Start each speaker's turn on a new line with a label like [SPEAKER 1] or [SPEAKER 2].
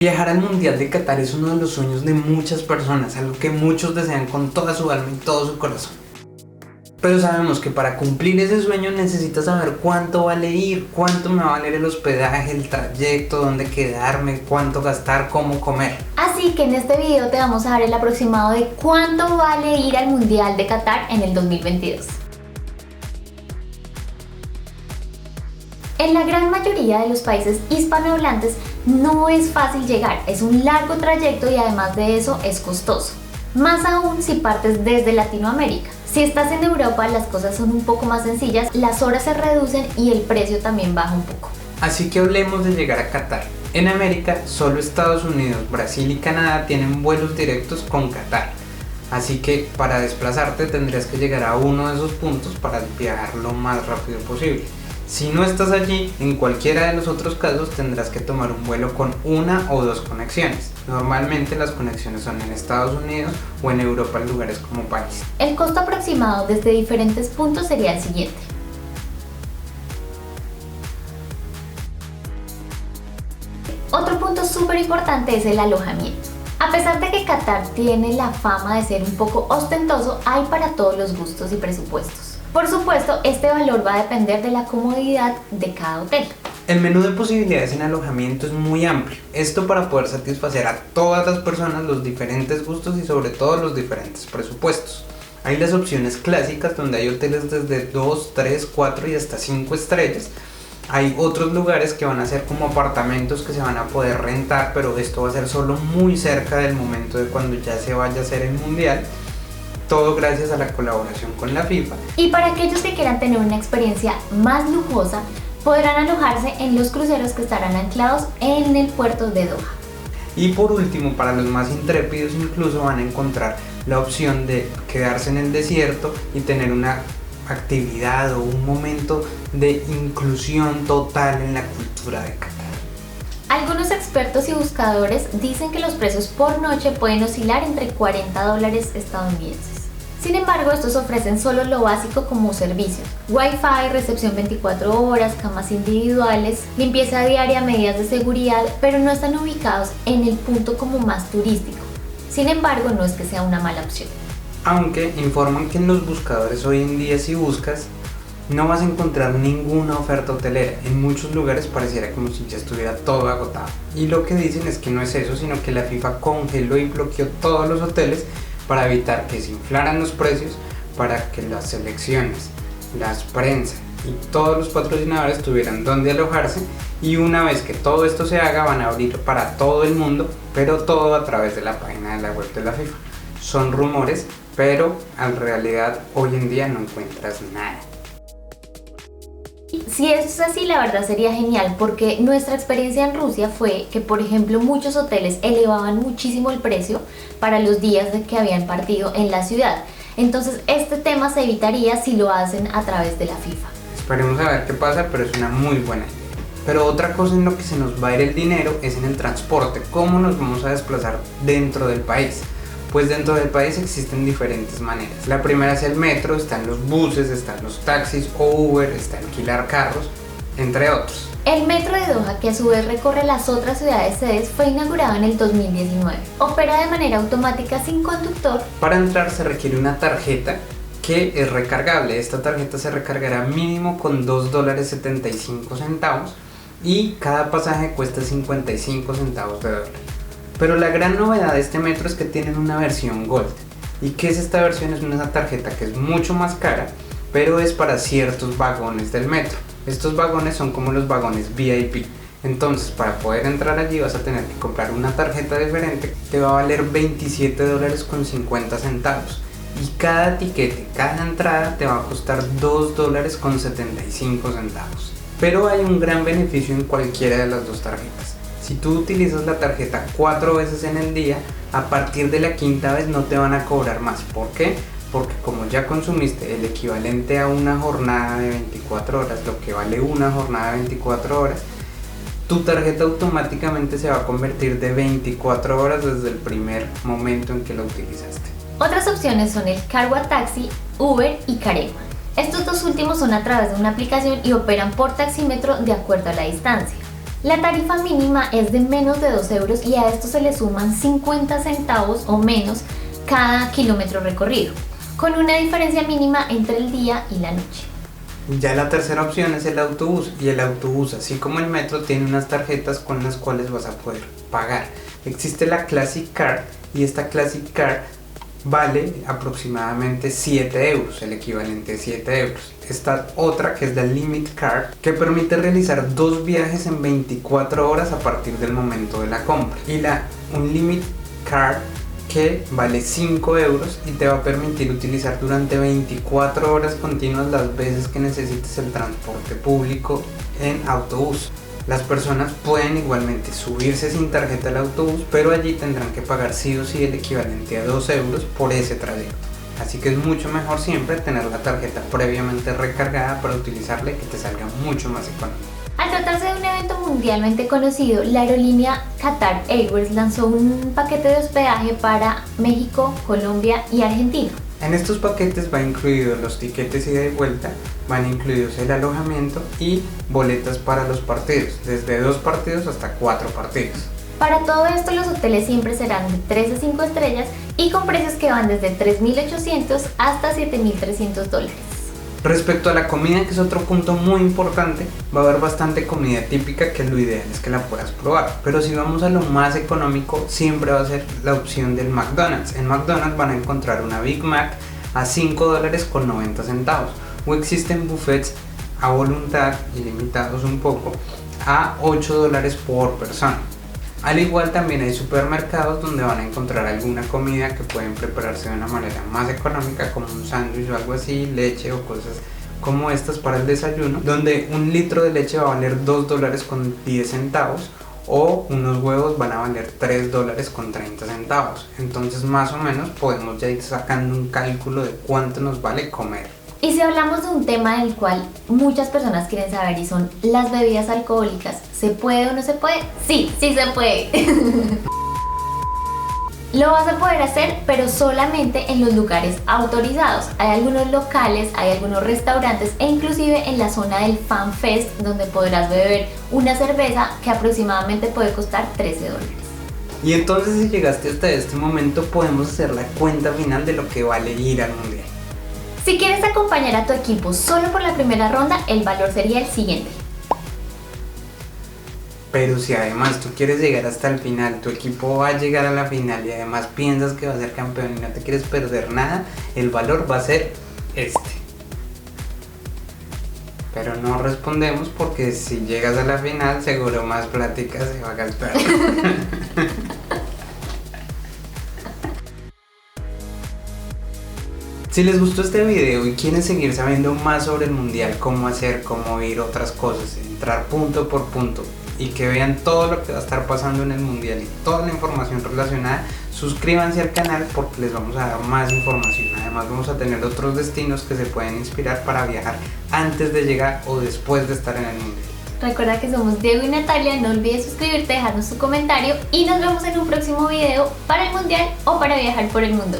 [SPEAKER 1] Viajar al Mundial de Qatar es uno de los sueños de muchas personas, algo que muchos desean con toda su alma y todo su corazón. Pero sabemos que para cumplir ese sueño necesitas saber cuánto vale ir, cuánto me va a valer el hospedaje, el trayecto, dónde quedarme, cuánto gastar, cómo comer.
[SPEAKER 2] Así que en este video te vamos a dar el aproximado de cuánto vale ir al Mundial de Qatar en el 2022. En la gran mayoría de los países hispanohablantes no es fácil llegar, es un largo trayecto y además de eso es costoso. Más aún si partes desde Latinoamérica. Si estás en Europa las cosas son un poco más sencillas, las horas se reducen y el precio también baja un poco.
[SPEAKER 1] Así que hablemos de llegar a Qatar. En América, solo Estados Unidos, Brasil y Canadá tienen vuelos directos con Qatar. Así que para desplazarte tendrías que llegar a uno de esos puntos para viajar lo más rápido posible. Si no estás allí, en cualquiera de los otros casos tendrás que tomar un vuelo con una o dos conexiones. Normalmente las conexiones son en Estados Unidos o en Europa en lugares como París.
[SPEAKER 2] El costo aproximado desde diferentes puntos sería el siguiente. Otro punto súper importante es el alojamiento. A pesar de que Qatar tiene la fama de ser un poco ostentoso, hay para todos los gustos y presupuestos. Por supuesto, este valor va a depender de la comodidad de cada hotel.
[SPEAKER 1] El menú de posibilidades en alojamiento es muy amplio, esto para poder satisfacer a todas las personas los diferentes gustos y sobre todo los diferentes presupuestos. Hay las opciones clásicas donde hay hoteles desde 2, 3, 4 y hasta 5 estrellas. Hay otros lugares que van a ser como apartamentos que se van a poder rentar, pero esto va a ser solo muy cerca del momento de cuando ya se vaya a hacer el mundial. Todo gracias a la colaboración con la FIFA.
[SPEAKER 2] Y para aquellos que quieran tener una experiencia más lujosa, podrán alojarse en los cruceros que estarán anclados en el puerto de Doha.
[SPEAKER 1] Y por último, para los más intrépidos incluso van a encontrar la opción de quedarse en el desierto y tener una actividad o un momento de inclusión total en la cultura de Qatar.
[SPEAKER 2] Algunos expertos y buscadores dicen que los precios por noche pueden oscilar entre $40 estadounidenses. Sin embargo, estos ofrecen solo lo básico como servicios: Wi-Fi, recepción 24 horas, camas individuales, limpieza diaria, medidas de seguridad, pero no están ubicados en el punto como más turístico. Sin embargo, no es que sea una mala opción.
[SPEAKER 1] Aunque informan que en los buscadores hoy en día, si buscas, no vas a encontrar ninguna oferta hotelera. En muchos lugares pareciera como si ya estuviera todo agotado. Y lo que dicen es que no es eso, sino que la FIFA congeló y bloqueó todos los hoteles para evitar que se inflaran los precios, para que las selecciones, las prensa y todos los patrocinadores tuvieran donde alojarse. Y una vez que todo esto se haga, van a abrir para todo el mundo, pero todo a través de la página de la web de la FIFA. Son rumores, pero en realidad hoy en día no encuentras nada.
[SPEAKER 2] Si eso es así, la verdad sería genial, porque nuestra experiencia en Rusia fue que, por ejemplo, muchos hoteles elevaban muchísimo el precio para los días de que habían partido en la ciudad. Entonces este tema se evitaría si lo hacen a través de la FIFA.
[SPEAKER 1] Esperemos a ver qué pasa, pero es una muy buena idea. Pero otra cosa en lo que se nos va a ir el dinero es en el transporte. ¿Cómo nos vamos a desplazar dentro del país? Pues dentro del país existen diferentes maneras. La primera es el metro, están los buses, están los taxis o Uber, está alquilar carros, entre otros.
[SPEAKER 2] El metro de Doha, que a su vez recorre las otras ciudades sedes, fue inaugurado en el 2019. Opera de manera automática sin conductor.
[SPEAKER 1] Para entrar se requiere una tarjeta que es recargable. Esta tarjeta se recargará mínimo con $2.75 y cada pasaje cuesta 55 centavos de dólar. Pero la gran novedad de este metro es que tienen una versión Gold. ¿Y qué es esta versión? Es una tarjeta que es mucho más cara, pero es para ciertos vagones del metro. Estos vagones son como los vagones VIP. Entonces, para poder entrar allí vas a tener que comprar una tarjeta diferente. Te va a valer $27.50. Y cada tiquete, cada entrada te va a costar $2.75. Pero hay un gran beneficio en cualquiera de las dos tarjetas. Si tú utilizas la tarjeta 4 veces en el día, a partir de la quinta vez no te van a cobrar más. ¿Por qué? Porque como ya consumiste el equivalente a una jornada de 24 horas, lo que vale una jornada de 24 horas, tu tarjeta automáticamente se va a convertir de 24 horas desde el primer momento en que la utilizaste.
[SPEAKER 2] Otras opciones son el Carwa Taxi, Uber y Carewa. Estos dos últimos son a través de una aplicación y operan por taxímetro de acuerdo a la distancia. La tarifa mínima es de menos de 2 euros y a esto se le suman 50 centavos o menos cada kilómetro recorrido, con una diferencia mínima entre el día y la noche.
[SPEAKER 1] Ya la tercera opción es el autobús, y el autobús, así como el metro, tiene unas tarjetas con las cuales vas a poder pagar. Existe la Classic Card, y esta Classic Card vale aproximadamente 7 euros, el equivalente a 7 euros. Esta otra, que es la Limit Card, que permite realizar 2 viajes en 24 horas a partir del momento de la compra. Y la Unlimited Card, que vale 5 euros y te va a permitir utilizar durante 24 horas continuas las veces que necesites el transporte público en autobús. Las personas pueden igualmente subirse sin tarjeta al autobús, pero allí tendrán que pagar sí o sí el equivalente a 2 euros por ese trayecto. Así que es mucho mejor siempre tener la tarjeta previamente recargada para utilizarla y que te salga mucho más económico.
[SPEAKER 2] Al tratarse de un evento mundialmente conocido, la aerolínea Qatar Airways lanzó un paquete de hospedaje para México, Colombia y Argentina.
[SPEAKER 1] En estos paquetes va incluido los tiquetes ida y vuelta, van incluidos el alojamiento y boletas para los partidos, desde 2 partidos hasta 4 partidos.
[SPEAKER 2] Para todo esto, los hoteles siempre serán de 3 a 5 estrellas y con precios que van desde $3.800 hasta $7.300.
[SPEAKER 1] Respecto a la comida, que es otro punto muy importante, va a haber bastante comida típica, que lo ideal es que la puedas probar. Pero si vamos a lo más económico, siempre va a ser la opción del McDonald's. En McDonald's van a encontrar una Big Mac a $5.90, o existen buffets a voluntad, ilimitados un poco, a $8 por persona. Al igual, también hay supermercados donde van a encontrar alguna comida que pueden prepararse de una manera más económica, como un sándwich o algo así, leche o cosas como estas para el desayuno, donde un litro de leche va a valer $2.10 o unos huevos van a valer $3.30. Entonces más o menos podemos ya ir sacando un cálculo de cuánto nos vale comer.
[SPEAKER 2] Y si hablamos de un tema del cual muchas personas quieren saber y son las bebidas alcohólicas, ¿se puede o no se puede? Sí, sí se puede. Lo vas a poder hacer, pero solamente en los lugares autorizados. Hay algunos locales, hay algunos restaurantes e inclusive en la zona del Fan Fest, donde podrás beber una cerveza que aproximadamente puede costar $13.
[SPEAKER 1] Y entonces, si llegaste hasta este momento, podemos hacer la cuenta final de lo que vale ir al mundial.
[SPEAKER 2] Si quieres acompañar a tu equipo solo por la primera ronda, el valor sería el siguiente.
[SPEAKER 1] Pero si además tú quieres llegar hasta el final, tu equipo va a llegar a la final y además piensas que va a ser campeón y no te quieres perder nada, el valor va a ser este. Pero no respondemos porque si llegas a la final, seguro más plática se va a gastar. Si les gustó este video y quieren seguir sabiendo más sobre el mundial, cómo hacer, cómo ir, otras cosas, entrar punto por punto y que vean todo lo que va a estar pasando en el mundial y toda la información relacionada, suscríbanse al canal porque les vamos a dar más información. Además vamos a tener otros destinos que se pueden inspirar para viajar antes de llegar o después de estar en el mundial.
[SPEAKER 2] Recuerda que somos Diego y Natalia, no olvides suscribirte, dejarnos tu comentario y nos vemos en un próximo video para el mundial o para viajar por el mundo.